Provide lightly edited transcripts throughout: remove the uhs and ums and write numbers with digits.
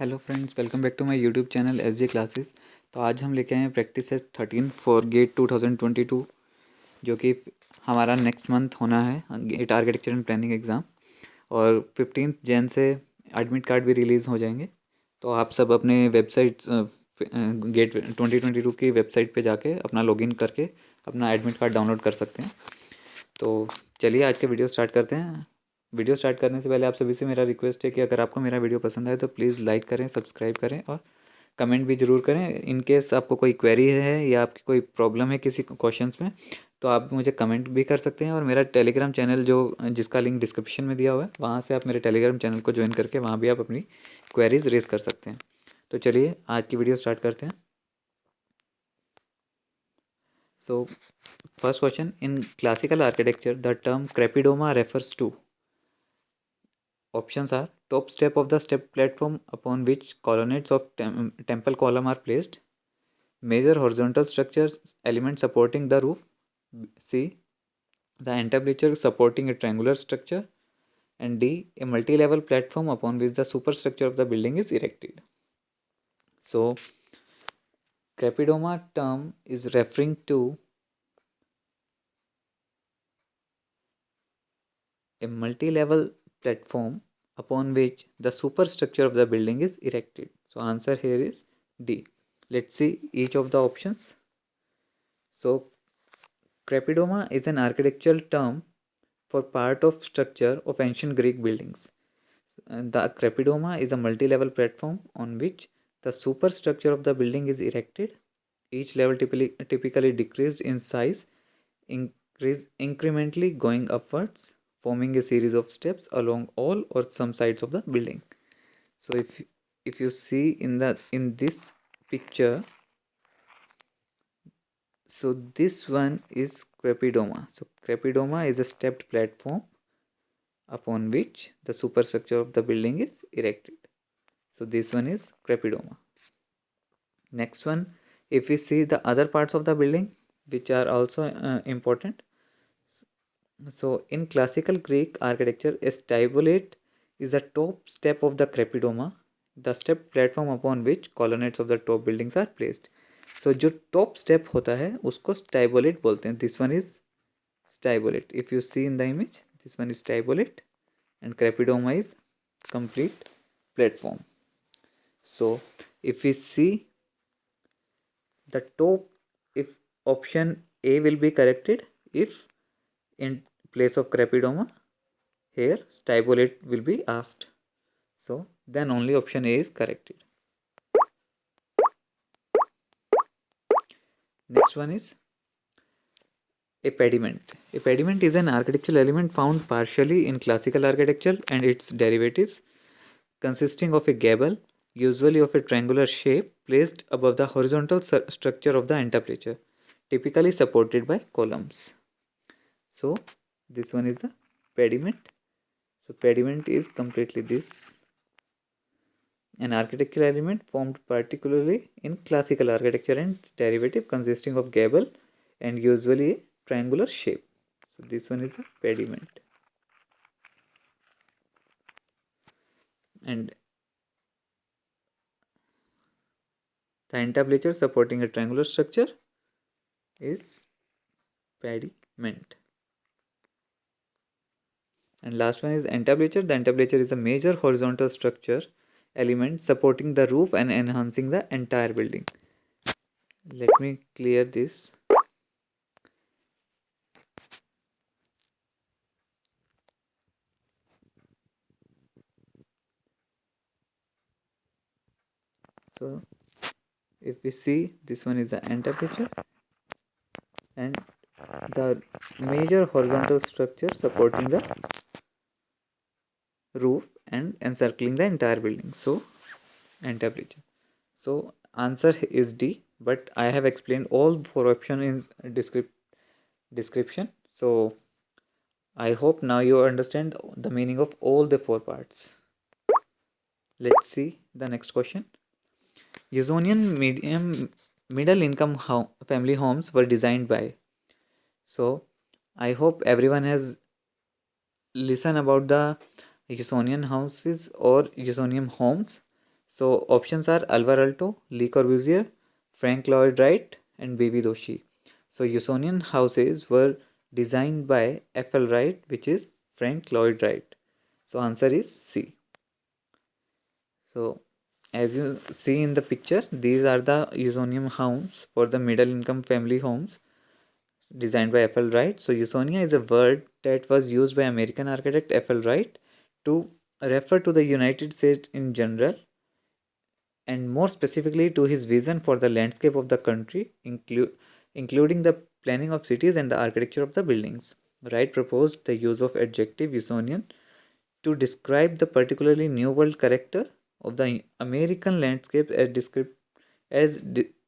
Hello friends, welcome back to my YouTube channel S J classes. तो आज हम लेके आए हैं प्रैक्टिस सेट 13 फॉर गेट 2022, जो कि हमारा नेक्स्ट मंथ होना है, GATE architecture and planning exam. और 15 जैन से एडमिट कार्ड भी रिलीज़ हो जाएंगे। तो आप सब अपने वेबसाइट गेट 2022 की वेबसाइट पे जाके अपना लॉगिन करके अपना एडमिट कार्ड डाउनलोड कर सकते हैं। तो चलिए आज के वीडियो स्टार्ट करते हैं। वीडियो स्टार्ट करने से पहले आप सभी से मेरा रिक्वेस्ट है कि अगर आपको मेरा वीडियो पसंद आए तो प्लीज़ लाइक करें, सब्सक्राइब करें और कमेंट भी ज़रूर करें। इन केस आपको कोई क्वेरी है या आपकी कोई प्रॉब्लम है किसी क्वेश्चंस में, तो आप मुझे कमेंट भी कर सकते हैं। और मेरा टेलीग्राम चैनल जो जिसका लिंक डिस्क्रिप्शन में दिया हुआ है, वहाँ से आप मेरे टेलीग्राम चैनल को ज्वाइन करके वहाँ भी आप अपनी क्वेरीज रेज कर सकते हैं। तो चलिए आज की वीडियो स्टार्ट करते हैं। So, first question: in classical architecture, the term crepidoma refers to. Options are: top step of the step platform upon which colonnades of temple column are placed, major horizontal structures element supporting the roof, C, the entablature supporting a triangular structure, and D, a multi-level platform upon which the superstructure of the building is erected. So, crepidoma term is referring to a multi-level platform upon which the superstructure of the building is erected. So answer here is D. Let's see each of the options. So crepidoma is an architectural term for part of structure of ancient Greek buildings. And the crepidoma is a multi-level platform on which the superstructure of the building is erected. Each level typically decreased in size, incrementally going upwards, forming a series of steps along all or some sides of the building. So if you see in this picture, so this one is crepidoma. So crepidoma is a stepped platform upon which the superstructure of the building is erected. So this one is crepidoma. Next one, if we see the other parts of the building which are also important. So in classical Greek architecture, a stipulate is the top step of the crepidoma, the step platform upon which colonnades of the top buildings are placed. So जो top step होता है उसको stipulate बोलते हैं. This one is stipulate. If you see in the image, this one is stipulate and crepidoma is complete platform. So if we see the top, if option A will be corrected if in place of crepidoma here stipulate will be asked. So then only option A is corrected. Next one is a pediment. A pediment is an architectural element found partially in classical architecture and its derivatives, consisting of a gable, usually of a triangular shape, placed above the horizontal structure of the entablature, typically supported by columns. So this one is the pediment. So pediment is completely this, an architectural element formed particularly in classical architecture and its derivative consisting of gable and usually a triangular shape. So this one is a pediment. And the entablature supporting a triangular structure is pediment. And last one is entablature. The entablature is a major horizontal structure element supporting the roof and enhancing the entire building. Let me clear this. So if we see, this one is the entablature and the major horizontal structure supporting the roof and encircling the entire building. So entablature. So answer is D, but I have explained all four options in description. So I hope now you understand the meaning of all the four parts. Let's see the next question. Usonian middle income family homes were designed by. So I hope everyone has listened about the Usonian houses or Usonian homes. So options are Alvar Aalto, Le Corbusier, Frank Lloyd Wright, and B.B. Doshi. So Usonian houses were designed by F.L. Wright, which is Frank Lloyd Wright. So answer is C. So as you see in the picture, these are the Usonian homes for the middle income family homes designed by F.L. Wright. So Usonia is a word that was used by American architect F.L. Wright to refer to the United States in general, and more specifically to his vision for the landscape of the country, including the planning of cities and the architecture of the buildings. Wright proposed the use of adjective Usonian to describe the particularly New World character of the American landscape as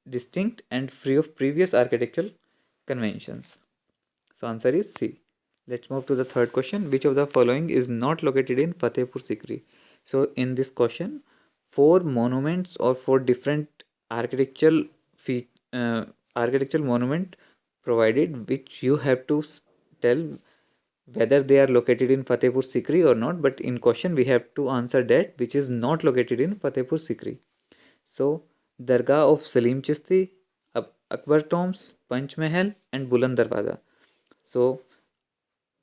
distinct and free of previous architectural conventions. So answer is C. Let's move to the third question. Which of the following is not located in Fatehpur Sikri? So in this question, four monuments or four different architectural monument provided, which you have to tell whether they are located in Fatehpur Sikri or not. But in question, we have to answer that which is not located in Fatehpur Sikri. So Dargah of Salim Chishti, Akbar Tombs, Panch Mahal, and Buland Darwaza. So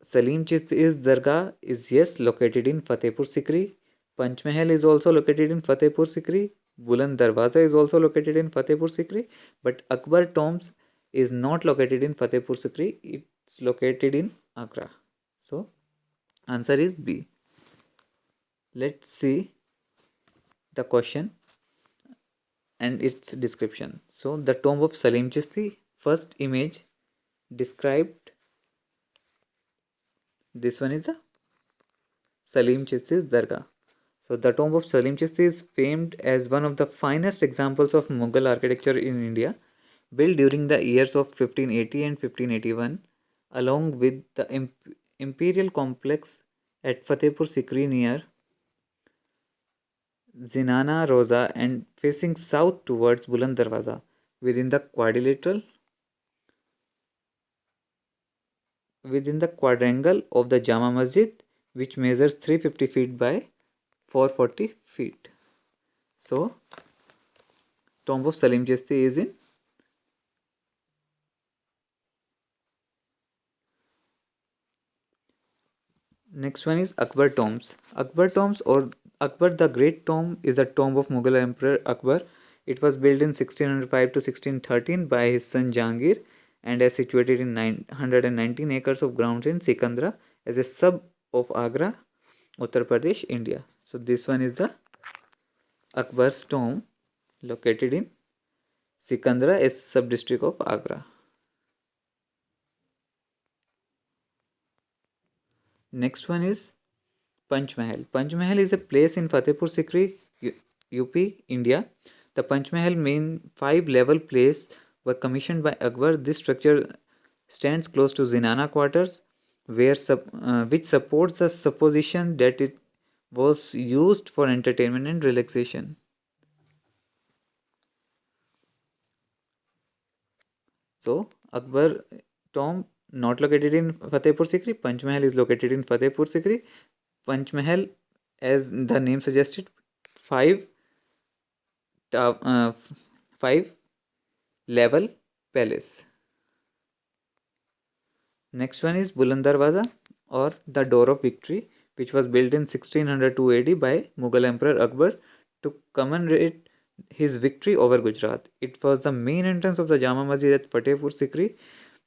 Salim Chishti's Dargah is yes located in Fatehpur Sikri. Panch Mahal is also located in Fatehpur Sikri. Buland Darwaza is also located in Fatehpur Sikri. But Akbar Tombs is not located in Fatehpur Sikri. It's located in Agra. So answer is B. Let's see the question and its description. So the tomb of Salim Chishti, first image described. This one is the Salim Chisti's Dargah. So the tomb of Salim Chisti is famed as one of the finest examples of Mughal architecture in India, built during the years of 1580 and 1581, along with the imperial complex at Fatehpur Sikri near Zinana Rosa and facing south towards Buland Darwaza within the quadrangle of the Jama Masjid, which measures 350 feet by 440 feet. So, tomb of Salim Chishti is in next one is Akbar tombs. Akbar tombs or Akbar the Great tomb is a tomb of Mughal Emperor Akbar. It was built in 1605 to 1613 by his son Jahangir and is situated in 919 acres of grounds in Sikandra as a sub of Agra, Uttar Pradesh, India. So this one is the Akbar's tomb located in Sikandra, a sub-district of Agra. Next one is Panch Mahal. Panch Mahal is a place in Fatehpur Sikri, UP, India. The Panch Mahal main 5-level place were commissioned by Akbar. This structure stands close to Zinana quarters, which supports the supposition that it was used for entertainment and relaxation. So Akbar tomb not located in Fatehpur Sikri. Panch Mahal is located in Fatehpur Sikri. Panch Mahal, as the name suggested, five uh, 5-level palace. Next one is Buland Darwaza or the Door of Victory, which was built in 1602 AD by Mughal Emperor Akbar to commemorate his victory over Gujarat. It was the main entrance of the Jama Masjid at Fatehpur Sikri,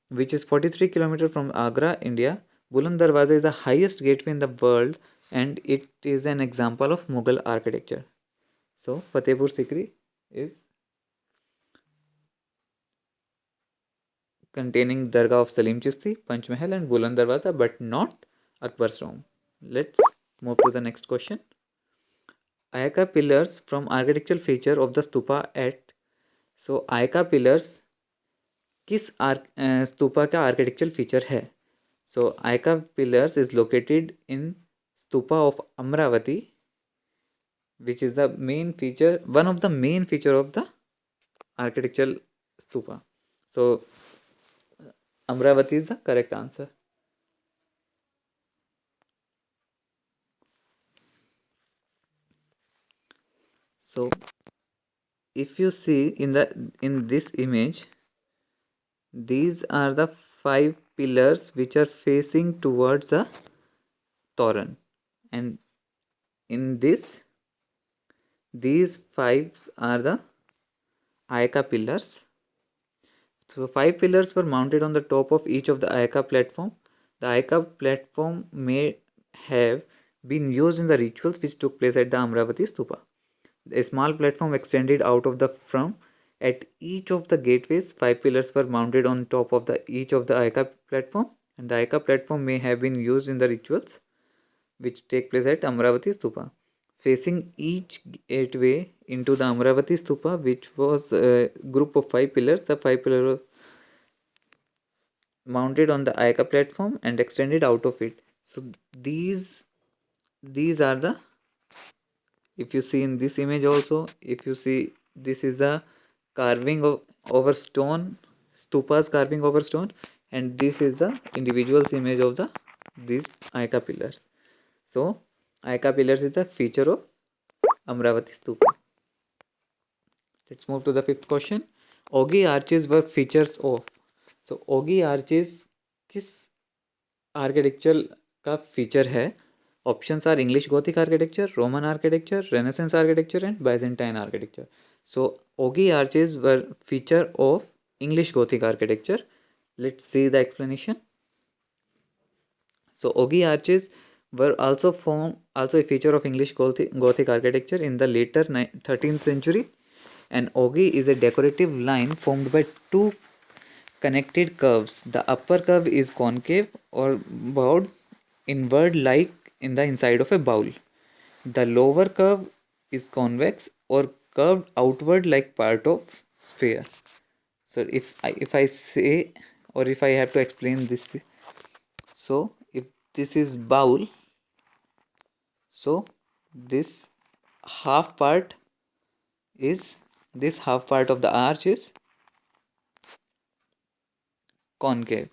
which is 43 km from Agra, India. Buland Darwaza is the highest gateway in the world and it is an example of Mughal architecture. So Fatehpur Sikri is containing Dargah of Salim Chishti, Panch Mahal and Buland Darwaza, but not Akbar's tomb. Let's move to the next question. Ayaka pillars from architectural feature of the stupa at. So Ayaka pillars किस स्तूपा का architectural feature है. So ayaka pillars is located in stupa of Amaravati, which is the main feature, one of the main feature of the architectural stupa. So Amravati is the correct answer. So if you see in this image, these are the 5 pillars which are facing towards the Toran, and in this, these 5 are the Ayaka pillars. So 5 pillars were mounted on the top of each of the Ayaka platform. The Ayaka platform may have been used in the rituals which took place at the Amravati Stupa. A small platform extended out of the front. At each of the gateways, 5 pillars were mounted on top of each of the Ayaka platform, and the Ayaka platform may have been used in the rituals which take place at Amravati Stupa. Facing each gateway into the Amravati Stupa, which was a group of 5 pillars, the 5 pillars were mounted on the Ayaka platform and extended out of it. So these are the, if you see in this image also, if you see, this is a carving of over stone, stupas carving over stone, and this is the individual's image of the these Ayaka pillars. So Ayaka pillars is the feature of Amravati Stupa. Let's move to the 5th question. Ogee arches were features of. So Ogee arches किस architecture का feature है? Options are English Gothic architecture, Roman architecture, Renaissance architecture, and Byzantine architecture. So Ogee arches were feature of English Gothic architecture. Let's see the explanation. So Ogee arches were also a feature of English Gothic architecture in the later 13th century. An ogee is a decorative line formed by 2 connected curves. The upper curve is concave or bowed inward like in the inside of a bowl. The lower curve is convex or curved outward like part of sphere. So if I say, or if I have to explain this, so if this is bowl, so this half part is, this half part of the arch is concave,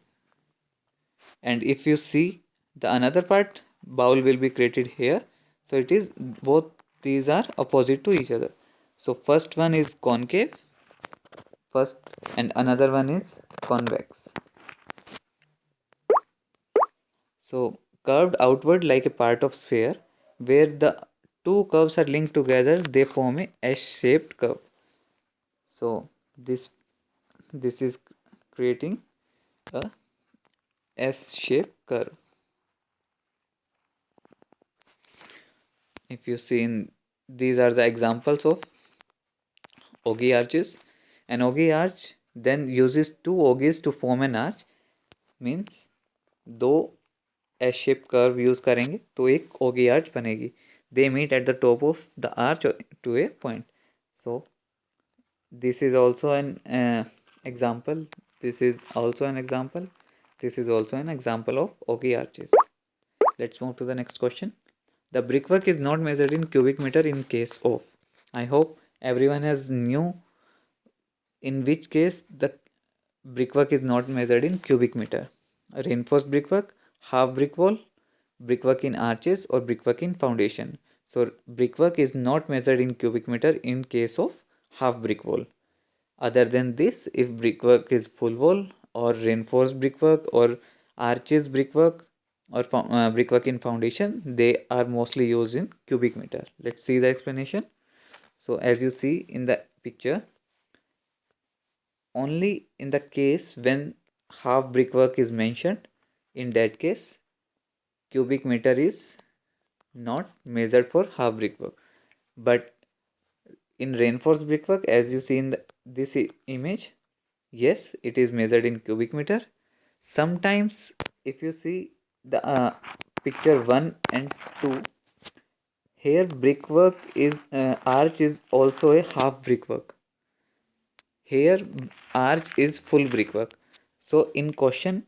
and if you see the another part, bowl will be created here. So it is both, these are opposite to each other. So first one is concave first, and another one is convex. So curved outward like a part of sphere, where the 2 curves are linked together, they form a S-shaped curve. So this is creating a S-shaped curve. If you see in, these are the examples of ogee arches. An ogee arch then uses 2 ogees to form an arch, means दो S shape curve use करेंगे तो एक ogee arch बनेगी. They meet at the top of the arch to a point. So this is also an example. This is also an example. This is also an example of ogee arches. Let's move to the next question. The brickwork is not measured in cubic meter in case of. I hope everyone has knew in which case the brickwork is not measured in cubic meter. Reinforced brickwork, half brick wall, brickwork in arches, or brickwork in foundation. So brickwork is not measured in cubic meter in case of half brick wall. Other than this, if brickwork is full wall or reinforced brickwork or arches brickwork or brickwork in foundation, they are mostly used in cubic meter. Let's see the explanation. So as you see in the picture, only in the case when half brickwork is mentioned, in that case cubic meter is not measured for half brickwork. But in reinforced brickwork, as you see in this image, yes, it is measured in cubic meter. Sometimes if you see the picture 1 and 2, here brickwork is arch is also a half brickwork. Here arch is full brickwork. So in question,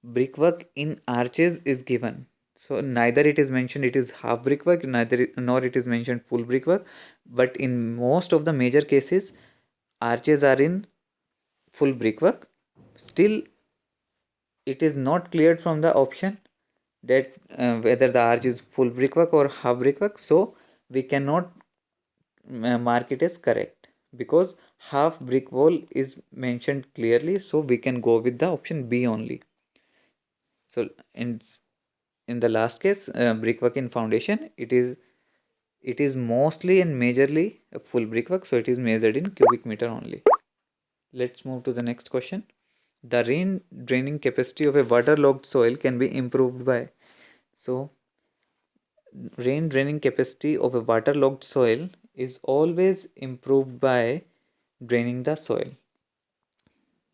brickwork in arches is given. So neither it is mentioned it is half brickwork, nor it is mentioned full brickwork. But in most of the major cases, arches are in full brickwork. Still, it is not cleared from the option that whether the arch is full brickwork or half brickwork. So we cannot mark it as correct, because half brick wall is mentioned clearly, so we can go with the option B only. So in the last case, brickwork in foundation, it is mostly and majorly a full brickwork, so it is measured in cubic meter only. Let's move to the next question. The rain draining capacity of a waterlogged soil can be improved by. So rain draining capacity of a waterlogged soil is always improved by draining the soil.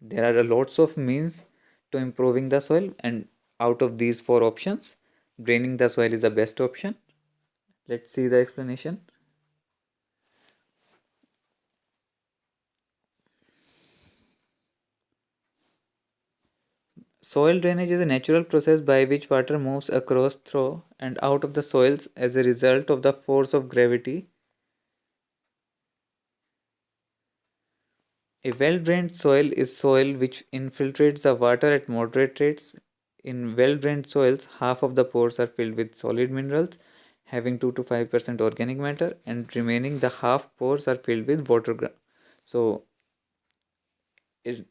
There are lots of means to improving the soil, and out of these four options, draining the soil is the best option. Let's see the explanation. Soil drainage is a natural process by which water moves across, through, and out of the soils as a result of the force of gravity. A well drained soil is soil which infiltrates the water at moderate rates. In well drained soils, half of the pores are filled with solid minerals having 2 to 5% organic matter, and remaining the half pores are filled with water. So, it,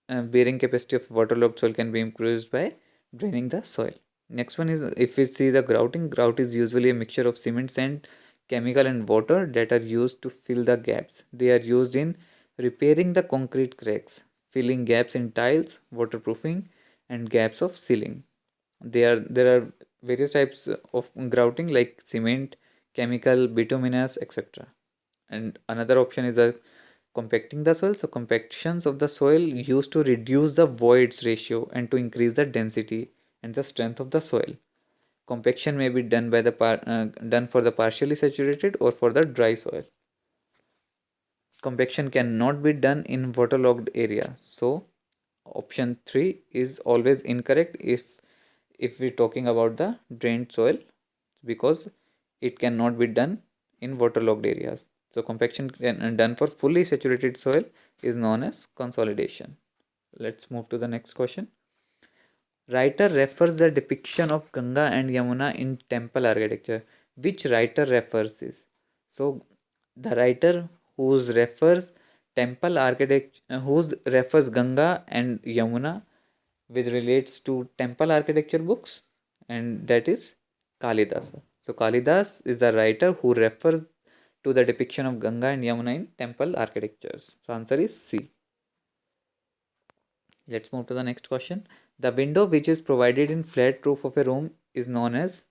bearing capacity of waterlogged soil can be increased by draining the soil. Next one is, if we see the grouting, grout is usually a mixture of cement, sand, chemical, and water that are used to fill the gaps. They are used in repairing the concrete cracks, filling gaps in tiles, waterproofing, and gaps of ceiling. There are various types of grouting like cement, chemical, bituminous, etc. And another option is a compacting the soil. So compactions of the soil used to reduce the voids ratio and to increase the density and the strength of the soil. Compaction may be done by the done for the partially saturated or for the dry soil. Compaction cannot be done in waterlogged area. So option 3 is always incorrect if we're talking about the drained soil, because it cannot be done in waterlogged areas. So compaction done for fully saturated soil is known as consolidation. Let's move to the next question. Writer refers the depiction of Ganga and Yamuna in temple architecture. Which writer refers this? So the writer whose refers temple architecture, whose refers Ganga and Yamuna, which relates to temple architecture books, and that is Kalidasa. So Kalidas is the writer who refers to the depiction of Ganga and Yamuna in temple architectures. So answer is C. Let's move to the next question. The window which is provided in flat roof of a room is known as,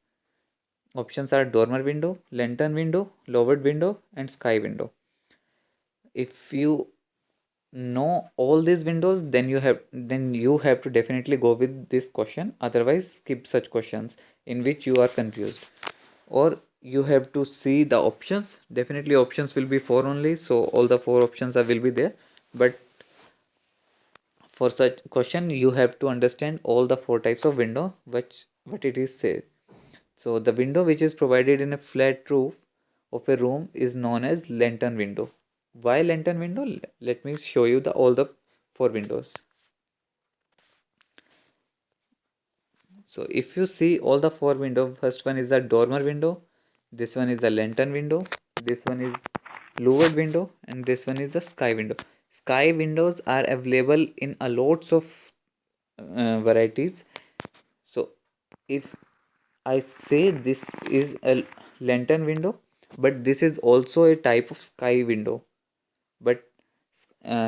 options are dormer window, lantern window, lowered window, and sky window. If you know all these windows, then you have to definitely go with this question. Otherwise, skip such questions in which you are confused. Or you have to see the options. Definitely options will be four only, so all the four options will be there. But for such question, you have to understand all the four types of window which what it is said. So the window which is provided in a flat roof of a room is known as lantern window. Why lantern window? Let me show you the all the four windows. So if you see all the four window, first one is the dormer window, this one is the lantern window, this one is lowered window, and this one is the sky window. Sky windows are available in a lots of varieties. So if I say this is a lantern window, but this is also a type of sky window. But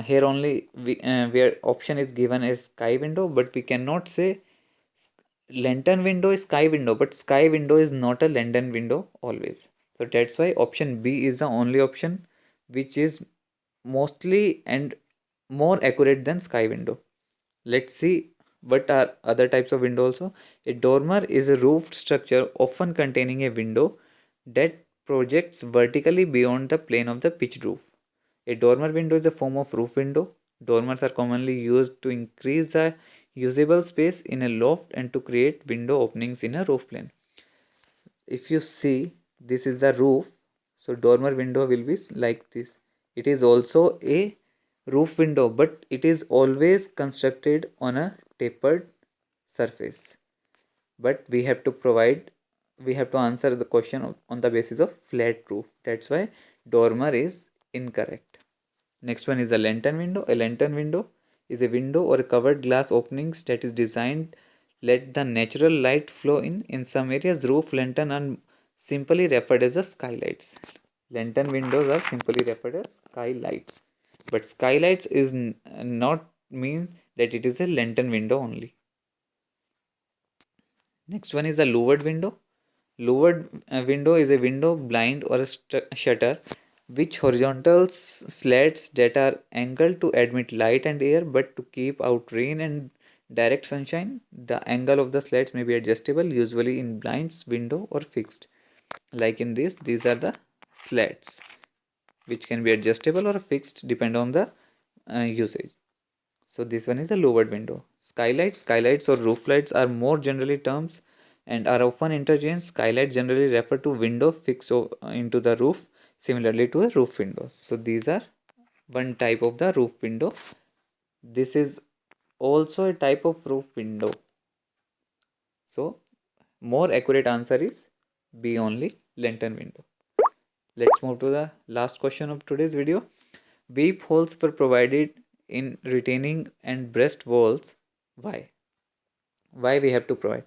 here only where option is given as sky window, but we cannot say lantern window is sky window, but sky window is not a lantern window always. So that's why option B is the only option which is mostly and more accurate than sky window. Let's see what are other types of window also. A dormer is a roofed structure often containing a window that projects vertically beyond the plane of the pitched roof. A dormer window is a form of roof window. Dormers are commonly used to increase the usable space in a loft and to create window openings in a roof plane. If you see, this is the roof, so dormer window will be like this. It is also a roof window, but it is always constructed on a tapered surface. But we have to answer the question on the basis of flat roof. That's why Dormer is incorrect. Next one is a lantern window. A lantern window is a window or a covered glass openings that is designed let the natural light flow in. In some areas, roof lantern are simply referred as the skylights. Lantern windows are simply referred as skylights. But skylights is not mean that it is a lantern window only. Next one is a louvered window. Louvered window is a window, blind, or a shutter which horizontal slats that are angled to admit light and air but to keep out rain and direct sunshine. The angle of the slats may be adjustable, usually in blinds, window, or fixed. Like in this, these are the slats which can be adjustable or fixed depend on the usage. So this one is the louvered window. Skylights or roof lights are more generally terms and are often interchanged. Skylights generally refer to window fixed into the roof, similarly to a roof window. So these are one type of the roof window. This is also a type of roof window. So more accurate answer is B only, lantern window. Let's move to the last question of today's video. Weep holes were provided in retaining and breast walls. Why? Why we have to provide?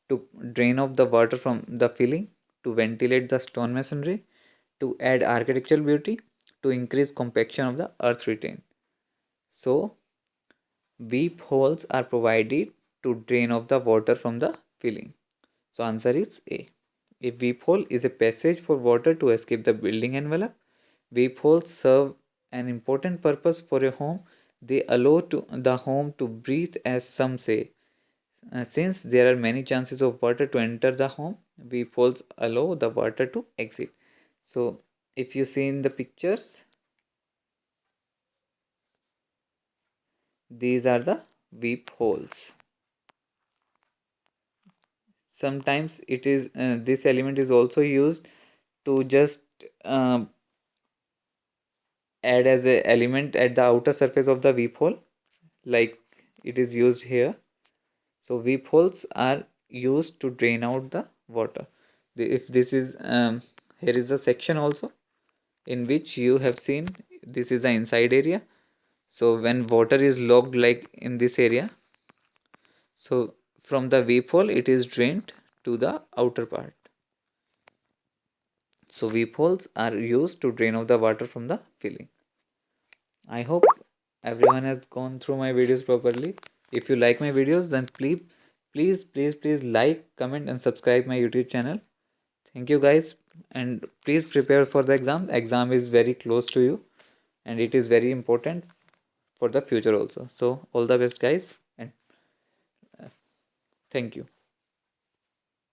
To drain off the water from the filling, to ventilate the stone masonry, to add architectural beauty, to increase compaction of the earth retain. So, weep holes are provided to drain off the water from the filling. So, answer is A. A weep hole is a passage for water to escape the building envelope. Weep holes serve an important purpose for a home. They allow the home to breathe, as some say. Since there are many chances of water to enter the home, weep holes allow the water to exit. So, if you see in the pictures, these are the weep holes. Sometimes it is this element is also used to just add as a element at the outer surface of the weep hole, like it is used here. So weep holes are used to drain out the water. If this is here is a section also in which you have seen this is the inside area. So when water is locked like in this area, so from the weep hole it is drained to the outer part. So weep holes are used to drain out the water from the filling. I hope everyone has gone through my videos properly. If you like my videos, then please like, comment and subscribe my YouTube channel. Thank you guys, and please prepare for the exam. Exam is very close to you and it is very important for the future also. So all the best guys, and thank you.